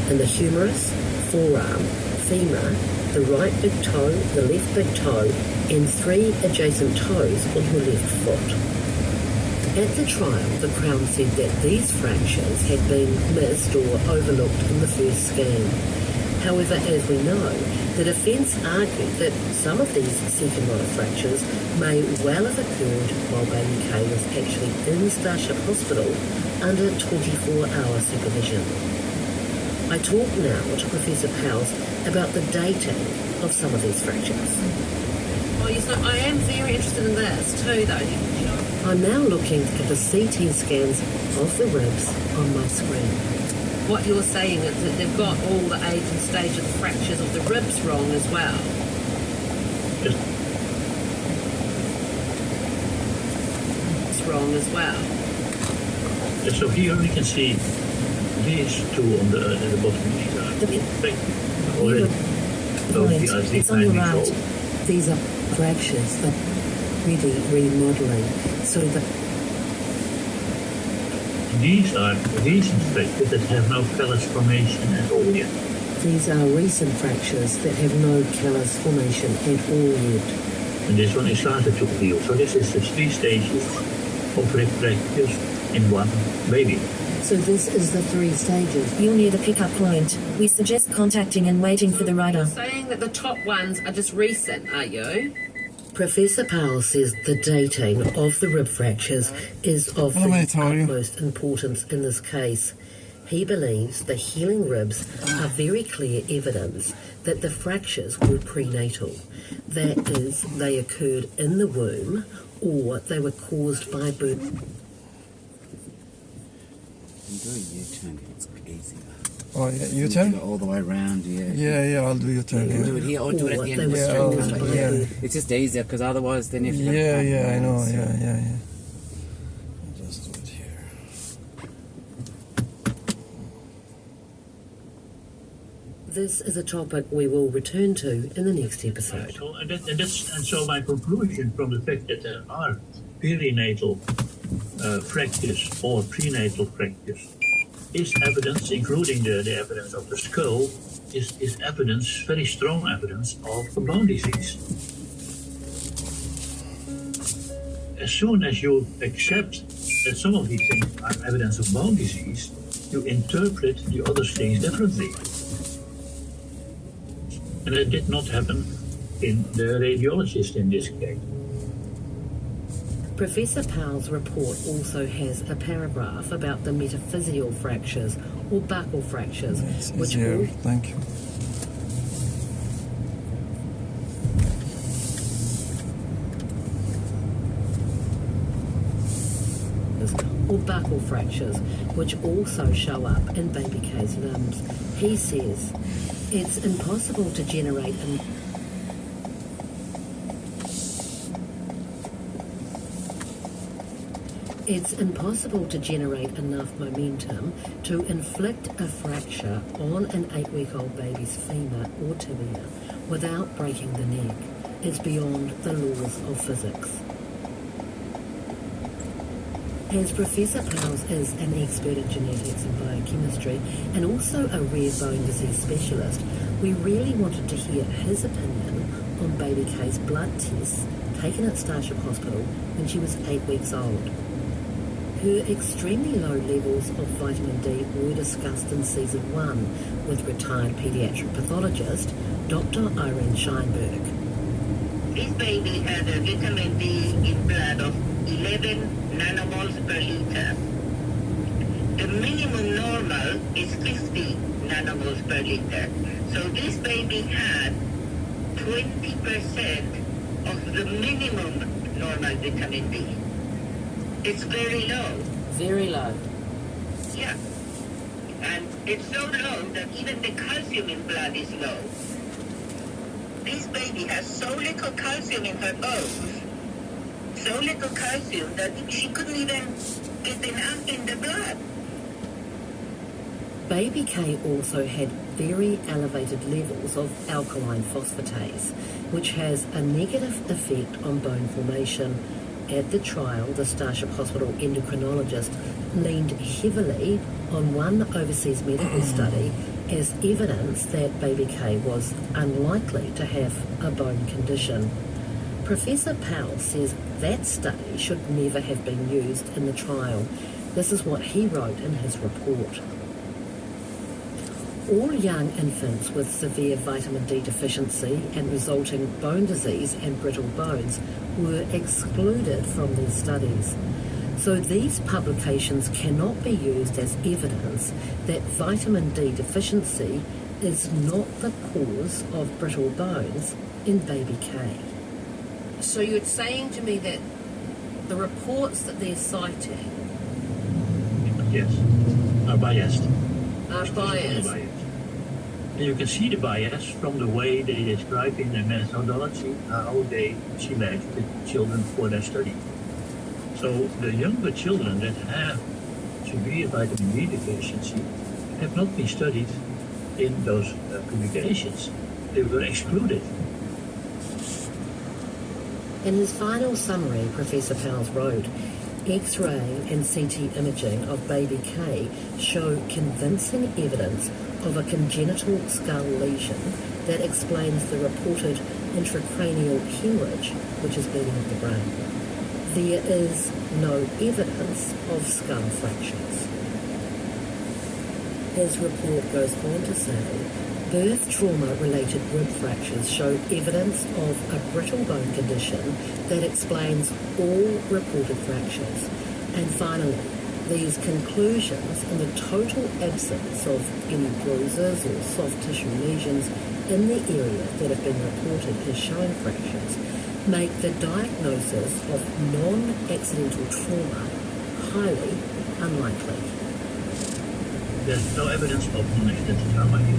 in the humerus, forearm, femur, the right big toe, the left big toe, and 3 adjacent toes on your left foot. At the trial, the Crown said that these fractures had been missed or overlooked in the first scan. However, as we know, the defence argued that some of these second line fractures may well have occurred while baby Kay was actually in Starship Hospital under 24-hour supervision. I talk now to Professor Powles about the dating of some of these fractures. Well, you know, I am very interested in this too, though. I'm now looking at the CT scans of the ribs on my screen. What you're saying is that they've got all the age and stage of the fractures of the ribs wrong as well. It's wrong as well. So here we can see these two on the bottom. It's on the right. These are fractures that really remodeling. So that these are recent fractures that have no callus formation at all yet. These are recent fractures that have no callus formation at all yet. And this one is started to heal. So this is the 3 stages of rib fractures in one baby. So this is the 3 stages. You're near the pickup point. We suggest contacting and waiting for the rider. You're saying that the top ones are just recent, are you? Professor Powell says the dating of the rib fractures is of the utmost importance in this case. He believes the healing ribs are very clear evidence that the fractures were prenatal. That is, they occurred in the womb or they were caused by birth. I'm doing U-turn, it's crazy. Oh, yeah, You U-turn? go all the way around, yeah. Yeah, I'll do U-turn. Do Yeah, it here or do it at the end of the They Yeah, were street. I'll- caused by yeah. It's just easier because otherwise then if you yeah, I know. so- Yeah. I'll just do it here. This is a topic we will return to in the next episode. So my conclusion from the fact that there are perinatal fractures or prenatal fractures is evidence, including the evidence of the skull, is evidence, very strong evidence of a bone disease. As soon as you accept that some of these things are evidence of bone disease, you interpret the other things differently. And it did not happen in the radiologist in this case. Professor Powell's report also has a paragraph about the metaphyseal fractures or buccal fractures, It's which easier. all Thank you. or buccal fractures, which also show up in baby K's limbs. He says it's impossible to generate It's impossible to generate enough momentum to inflict a fracture on an 8-week-old baby's femur or tibia without breaking the neck. It's beyond the laws of physics. As Professor Powles is an expert in genetics and biochemistry and also a rare bone disease specialist, we really wanted to hear his opinion on baby K's blood tests taken at Starship Hospital when she was 8 weeks old. Her extremely low levels of vitamin D were discussed in Season 1 with retired paediatric pathologist Dr. Irene Scheinberg. This baby had a vitamin D in blood of 11 nanomoles per liter. The minimum normal is 50 nanomoles per liter. So this baby had 20% of the minimum normal vitamin D. It's very low. Very low. Yeah. And it's so low that even the calcium in blood is low. This baby has so little calcium in her bones, so little calcium that she couldn't even get enough in the blood. Baby K also had very elevated levels of alkaline phosphatase, which has a negative effect on bone formation. At the trial, the Starship Hospital endocrinologist leaned heavily on one overseas medical study as evidence that baby K was unlikely to have a bone condition. Professor Powell says that study should never have been used in the trial. This is what he wrote in his report. All young infants with severe vitamin D deficiency and resulting bone disease and brittle bones were excluded from these studies. So these publications cannot be used as evidence that vitamin D deficiency is not the cause of brittle bones in baby K. So you're saying to me that the reports that they're citing Yes, are biased. are Extremely biased. And you can see the bias from the way they describe in their methodology how they select the children for their study. So the younger children that have severe vitamin D deficiency have not been studied in those publications. They were excluded. In his final summary, Professor Powles wrote, X-ray and CT imaging of baby K show convincing evidence of a congenital skull lesion that explains the reported intracranial hemorrhage, which is bleeding of the brain. There is no evidence of skull fractures. His report goes on to say, birth trauma-related rib fractures show evidence of a brittle bone condition that explains all reported fractures. And finally, these conclusions and the total absence of any bruises or soft tissue lesions in the area that have been reported as showing fractures make the diagnosis of non-accidental trauma highly unlikely. There's no evidence of non-accidental trauma here.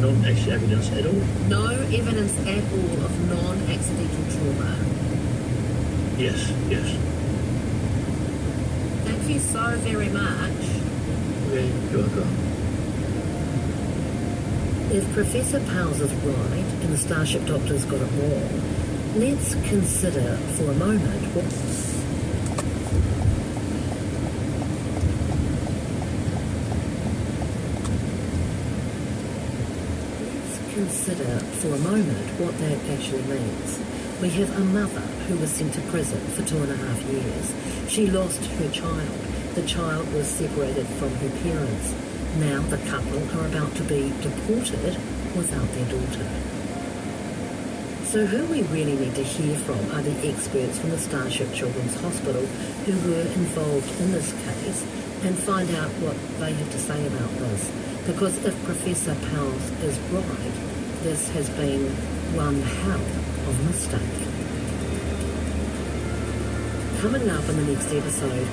No evidence at all. No evidence at all of non-accidental trauma. Yes, yes. Thank you so very much. Okay, you're welcome. If Professor Powles is right and the Starship Doctors got it wrong, let's consider for a moment what... Consider for a moment what that actually means. We have a mother who was sent to prison for 2.5 years. She lost her child. The child was separated from her parents. Now the couple are about to be deported without their daughter. So who we really need to hear from are the experts from the Starship Children's Hospital who were involved in this case and find out what they have to say about this. Because if Professor Powles is right, this has been one hell of a mistake. Coming up in the next episode,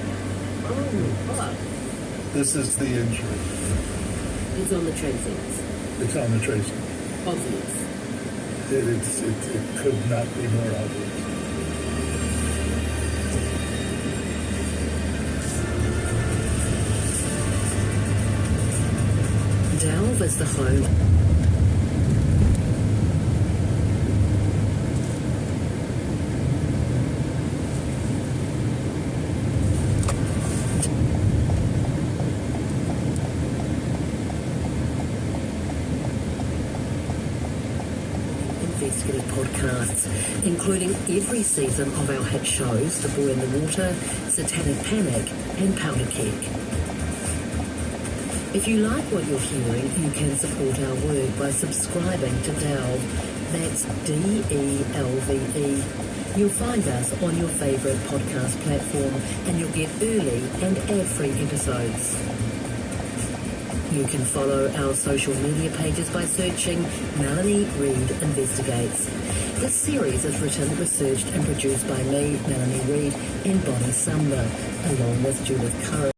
hello. This is the injury. It's on the tracings. It's on the tracing. Obvious. It could not be more obvious. Delve is the home. Investigative podcasts, including every season of our hit shows, The Boy in the Water, Satanic Panic, and Powder Keg. If you like what you're hearing, you can support our work by subscribing to Delve. That's DELVE. You'll find us on your favourite podcast platform and you'll get early and ad-free episodes. You can follow our social media pages by searching Melanie Reid Investigates. This series is written, researched and produced by me, Melanie Reid, and Bonnie Sumner, along with Judith Curran.